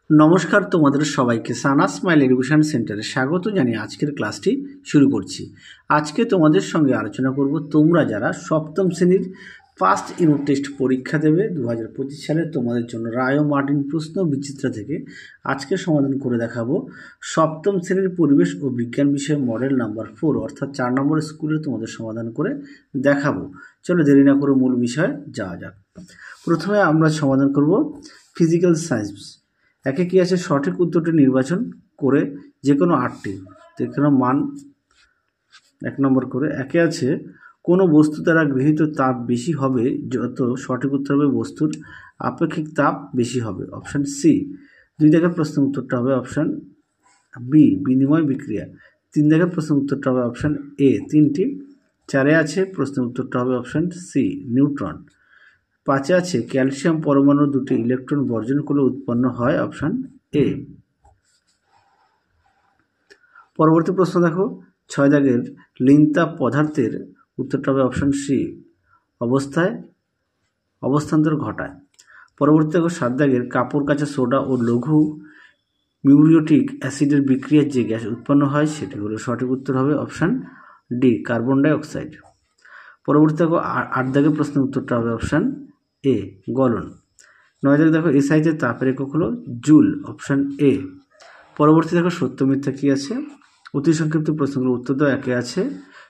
নমস্কার, তোমাদের সবাইকে সানা স্মাইল এডুকেশন সেন্টারে স্বাগত জানিয়ে আজকের ক্লাসটি শুরু করছি। আজকে তোমাদের সঙ্গে আলোচনা করব তোমরা যারা সপ্তম শ্রেণীর ফার্স্ট ইউনিট টেস্ট পরীক্ষা দেবে 2025 সালে তোমাদের জন্য রায় ও মার্টিন প্রশ্ন বিচিত্রা থেকে আজকে সমাধান করে দেখাবো সপ্তম শ্রেণীর পরিবেশ ও বিজ্ঞান বিষয়ে মডেল নাম্বার 4 অর্থাৎ 4 নম্বর স্কুলে তোমাদের সমাধান করে দেখাবো। চলো দেরি না করে মূল বিষয়ে যাওয়া যাক। প্রথমে আমরা সমাধান করব ফিজিক্যাল সায়েন্স। একে কি আছে, সঠিক উত্তরটি নির্বাচন করে যে কোনো 8টি। তো এখানে মান 1 নম্বর করে একে আছে, কোনো বস্তু দ্বারা গৃহীত তাপ বেশি হবে যত সঠিক উত্তর হবে বস্তুর আপেক্ষিক তাপ বেশি হবে, অপশান সি। 2 দাগের প্রশ্নের উত্তরটা হবে অপশান বি, বিনিময় বিক্রিয়া। 3 দাগের প্রশ্নের উত্তরটা হবে অপশান এ, 3টি। 4-এ আছে প্রশ্নের উত্তরটা হবে অপশান সি, নিউট্রন। 5-এ আছে ক্যালসিয়াম পরমাণু 2টি ইলেকট্রন বর্জন করলে উৎপন্ন হয়, অপশান এ। পরবর্তী প্রশ্ন দেখো, 6 দাগের লিনতাপ পদার্থের উত্তরটা হবে অপশান সি, অবস্থান্তর ঘটায়। পরবর্তী দেখো 7 দাগের কাপড় কাচা সোডা ও লঘু মিউরিয়েটিক অ্যাসিডের বিক্রিয়ার যে গ্যাস উৎপন্ন হয় সেটি হলো, সঠিক উত্তর হবে option D, carbon die oxide. পরবর্তী দেখো 8 দাগের প্রশ্নের উত্তরটা হবে অপশান এ, গলন। 9 দাগে দেখো এসআইতে তাপের একক হলো জুল, অপশান এ। পরবর্তী দেখো সত্য মিথ্যা কি আছে, অতি সংক্ষিপ্ত প্রশ্নগুলো উত্তর দাও। একে আছে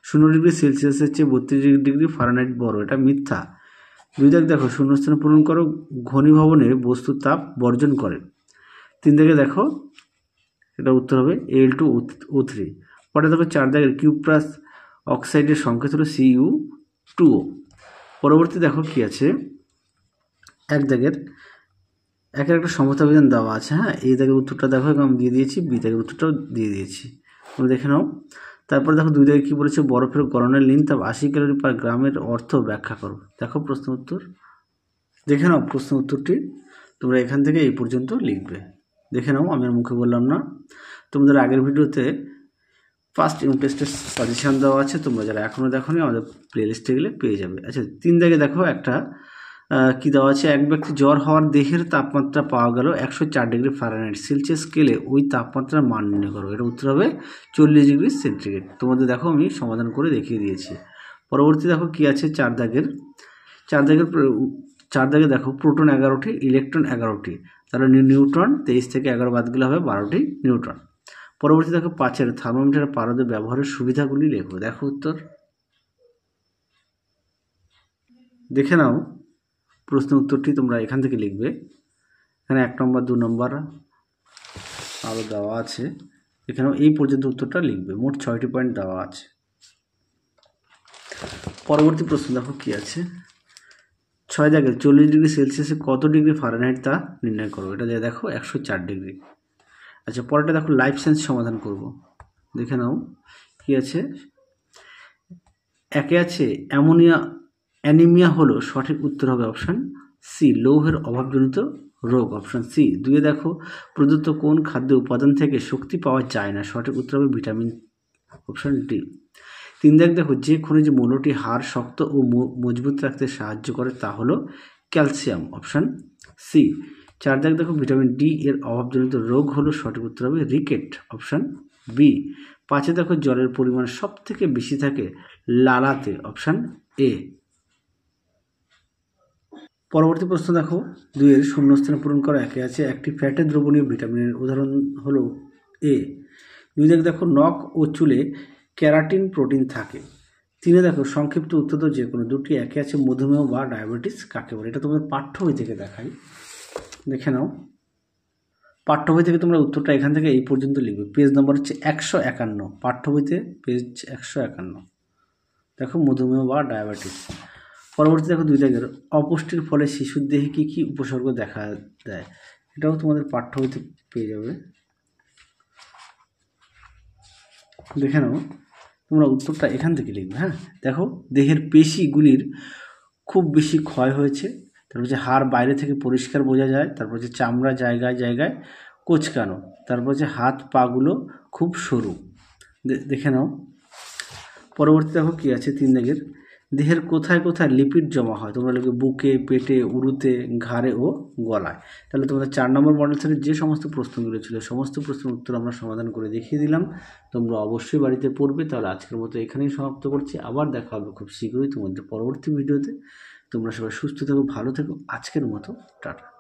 0 ডিগ্রি সেলসিয়াসের চেয়ে 32 ডিগ্রি ফারেনহাইট বড়, এটা মিথ্যা। 2 দাগ দেখো শূন্যস্থান পূরণ করো, ঘনীভবনে বস্তুর তাপ বর্জন করে। 3 দাগে দেখো এটা উত্তর হবে Al2O3। পরে দেখো 4 দাগের কিউপ্রাস অক্সাইডের সংকেত হলো Cu2O। পরবর্তী দেখো কি আছে, 1 দাগের একের একটা সমতা বিধান দেওয়া আছে। হ্যাঁ, এই দাগের উত্তরটা দেখো আমি দিয়ে দিয়েছি, বি দাগের উত্তরটাও দিয়ে দিয়েছি, তুমি দেখে নাও। তারপর দেখো 2 দাগে কী বলেছে, বরফের গলনের লিনতাপ 80 ক্যালোরি পার গ্রামের অর্থ ব্যাখ্যা করো। দেখো প্রশ্ন উত্তর দেখে নাও, প্রশ্ন উত্তরটি তোমরা এখান থেকে এই পর্যন্ত লিখবে, দেখে নাও, আমি আর মুখে বললাম না। তোমাদের আগের ভিডিওতে ফার্স্ট ইউনিট টেস্টের সাজেশান দেওয়া আছে, তোমরা যারা এখনও দেখো নি আমাদের প্লেলিস্টে গেলে পেয়ে যাবে। আচ্ছা, 3 দাগে দেখো একটা কি দেওয়া আছে, এক ব্যক্তি জ্বর হওয়ার দেহের তাপমাত্রা পাওয়া গেল 104 ডিগ্রি ফারেনহাইট সেলসিয়াস স্কেলে, ওই তাপমাত্রার মান নির্ণয় করো। এটা উত্তর হবে 40 ডিগ্রি সেন্টিগ্রেড। তোমাদের দেখো আমি সমাধান করে দেখিয়ে দিয়েছি। পরবর্তী দেখো কি আছে, 4 দাগে দেখো প্রোটন 11টি, ইলেকট্রন 11টি, তাহলে নিউট্রন 23 থেকে 11 বাদ গেলে হবে 12টি নিউট্রন। পরবর্তী দেখো 5-এর থার্মোমিটার পারদ ব্যবহারের সুবিধাগুলি লেখো। দেখো উত্তর দেখে নাও, প্রশ্ন উত্তরটি তোমরা এখান থেকে লিখবে। এখানে 1 নম্বর 2 নম্বর আরও দেওয়া আছে, এখানেও এই পর্যন্ত উত্তরটা লিখবে। মোট 6টি পয়েন্ট দেওয়া আছে। পরবর্তী প্রশ্ন দেখো কি আছে, 6 দাগের 40 ডিগ্রি সেলসিয়াসে কত ডিগ্রি ফারেনহাইট তা নির্ণয় করো। এটা দিয়ে দেখো 104 ডিগ্রি। আচ্ছা, পরেরটা দেখো লাইফ সায়েন্স সমাধান করব, দেখে নাও কি আছে। একে আছে অ্যানিমিয়া হলো, সঠিক উত্তর হবে অপশান সি, লৌহের অভাবজনিত রোগ, অপশান সি। 2 দেখো প্রদত্ত কোন খাদ্য উপাদান থেকে শক্তি পাওয়া যায় না, সঠিক উত্তর হবে ভিটামিন, অপশান ডি। 3 দেখো যে খনিজ মৌলটি হাড় শক্ত ও মজবুত রাখতে সাহায্য করে তা হলো ক্যালসিয়াম, অপশান সি। 4 দেখো ভিটামিন ডি এর অভাবজনিত রোগ হলো, সঠিক উত্তর হবে রিকেট, অপশান বি। 5 দেখো জলের পরিমাণ সব থেকে বেশি থাকে লালাতে, অপশান এ। পরবর্তী প্রশ্ন দেখো 2-এর শূন্যস্থান পূরণ করা। একে আছে একটি ফ্যাটে দ্রবণীয় ভিটামিনের উদাহরণ হলো এ। 2 দেখো নখ ও চুলে ক্যারাটিন প্রোটিন থাকে। 3 দেখো সংক্ষিপ্ত উত্তর তো যে কোনো দুটি। একে আছে মধুমেহ বা ডায়াবেটিস কাকে বলে। এটা তোমাদের পাঠ্য বই থেকে দেখাই, দেখে নাও। পাঠ্য বই থেকে তোমরা উত্তরটা এখান থেকে এই পর্যন্ত লিখবে। পেজ নম্বর হচ্ছে 151, পাঠ্য বইতে পেজ 151। দেখো মধুমেহ বা ডায়াবেটিস। পরবর্তী দেখো 2 দাগের অপুষ্টির ফলে শিশুর দেহে কী কী উপসর্গ দেখা দেয়। এটাও তোমাদের পাঠ্য বইতে পেয়ে যাবে, দেখে নাও। তোমরা উত্তরটা এখান থেকে লিখবে। হ্যাঁ, দেখো দেহের পেশিগুলির খুব বেশি ক্ষয় হয়েছে, তারপর হচ্ছে হাড় বাইরে থেকে পরিষ্কার বোঝা যায়, তারপর হচ্ছে চামড়া জায়গায় জায়গায় কোঁচকানো, তারপর হচ্ছে হাত পাগুলো খুব সরু, দেখে নাও। পরবর্তী দেখো কি আছে 3 দাগের দেহের কোথায় কোথায় লিপিড জমা হয়? তোমরা লিখবে বুকে, পেটে, উরুতে, ঘাড়ে ও গলায়। তাহলে তোমাদের 4 নম্বর মডেল থেকে যে সমস্ত প্রশ্নগুলো ছিল সমস্ত প্রশ্নের উত্তর আমরা সমাধান করে দেখিয়ে দিলাম। তোমরা অবশ্যই বাড়িতে পড়বে। তাহলে আজকের মতো এখানেই সমাপ্ত করছি। আবার দেখা হবে খুব শীঘ্রই তোমাদের পরবর্তী ভিডিওতে। তোমরা সবাই সুস্থ থেকো, ভালো থেকো। আজকের মতো টাটা।